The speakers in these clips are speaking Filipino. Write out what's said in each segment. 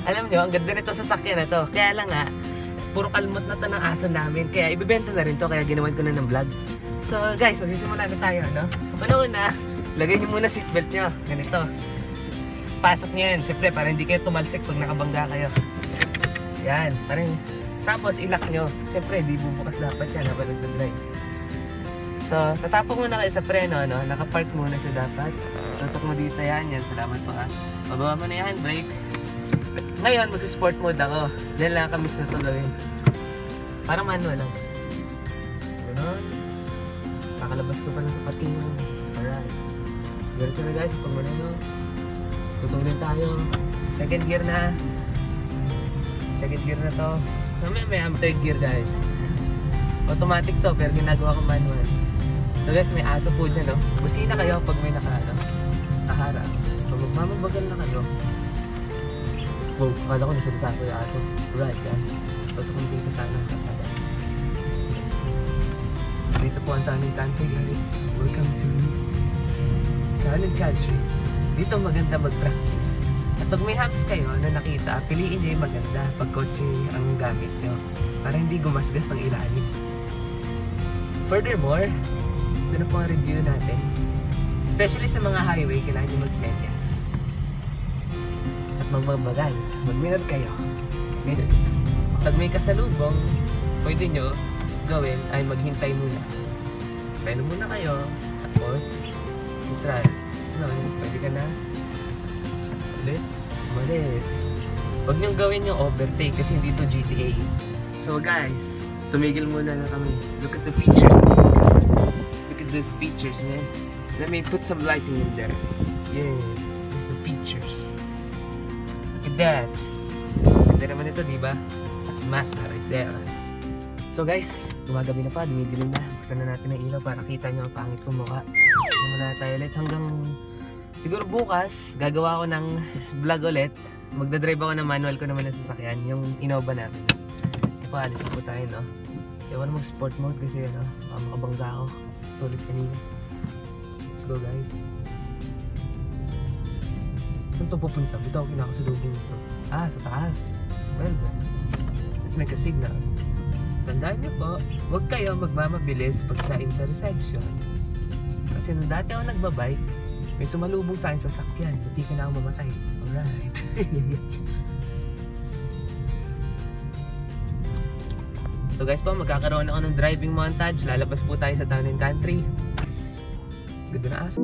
Alam nyo, ang ganda nito sa sasakyan na to. Kaya lang nga, puro kalmot na to ng aso namin. Kaya ibibenta na rin to, kaya ginawan ko na ng vlog. So guys, magsisimula na tayo, no? Una-una, lagay nyo muna seatbelt nyo. Ganito. Pasok nyo yan, syempre, para hindi kayo tumalsik pag nakabangga kayo. Yan, parang... Tapos ilock nyo. Syempre, di bubukas dapat yan habang nagdadrive. So, tatapok muna kayo sa preno, no? Nakapark muna siya dapat. Tutok mo dito yan. Salamat po ha. Mababa mo na yung handbrake. Ngayon, mag-sport mode ako. Diyan lang kamis na ito gawin. Parang manual lang. Ganon. Kakalabas ko pa lang sa parking. Alright. Ganito na guys. Pag muna no. Tutulin tayo. Second gear na. Second gear na to. So may third gear guys. Automatic to pero ginagawa ko manual. So guys, may aso po dyan, no? Busina kayo pag may nakaharap. Pag magmamabagal na kayo. Wow, akala ko nasa ko yung aso. Right guys. Ito kung dito sana ang kapala. Dito po ang Tanning Country guys. Welcome to Tanning Country. Dito maganda mag-practice. At pag may hams kayo na nakita, piliin nyo yung maganda pag kotse ang gamit nyo para hindi gumasgas ang ilalim. Furthermore, ito na po ang review natin. Especially sa mga highway, kailangan nyo mag-senyas. At magbabagal, mag-mirror kayo. Ganun. Pag may kasalubong, pwede nyo gawin ay maghintay muna. Pwede muna kayo, tapos neutral. No, pwede ka na umalis. Huwag niyong gawin yung overtake kasi hindi to GTA. So guys, tumigil muna na kami. Look at the features of this car. Look at those features, man. Let me put some lighting in there. Yeah, this is the features. Look at that. Ganda naman ito, diba? That's Mazda right there. So guys, gumagabi na pa, dumidilim na. Buksan na natin ang ilaw para kita nyo ang pangit kong mukha. Muna tayo ulit hanggang siguro bukas, gagawa ako ng vlog ulit. Magdadrive ako ng manual ko naman ng sasakyan, yung Innova natin. Ipaalis po tayo, no? Kaya ako na mag-sport mode kasi, ano, makabangga ako. Tulad kanina. Let's go, guys. Saan ito pupunta? Ito ako kinakasalubong ito. Ah, sa taas. Well done. Let's make a signal. Tandaan niyo po, huwag kayo magmamabilis pag sa intersection. Kasi nung dati ako nagbabike, may sumalubong sa akin sa sakyan. Hindi ka na ako mamatay. Alright. So guys po, magkakaroon ako ng driving montage. Lalabas po tayo sa Tanning Country. Ganda na aso.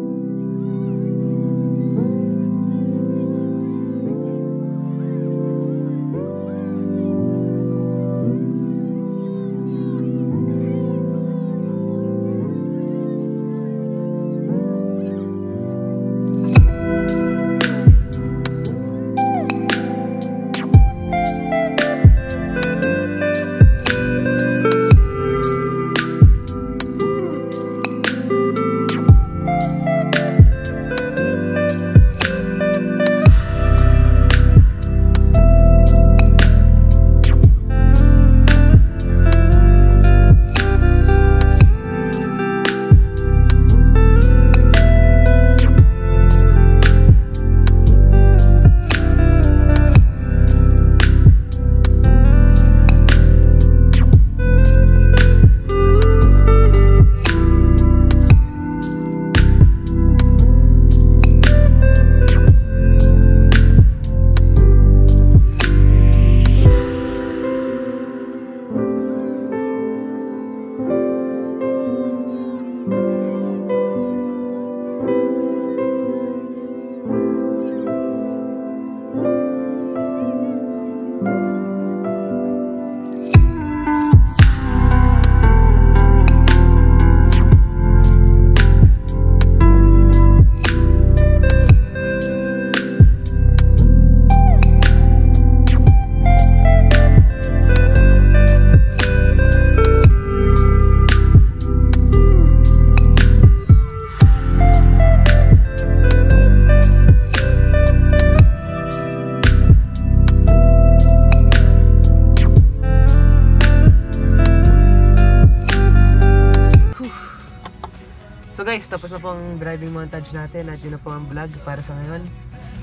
So guys, tapos na po ang driving montage natin at yun na po ang vlog para sa ngayon.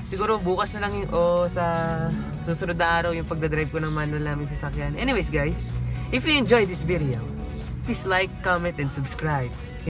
siguro bukas na lang yung, o sa susunod na araw yung pagdadrive ko ng manual namin sasakyan. Anyways guys, if you enjoyed this video, please like, comment, and subscribe.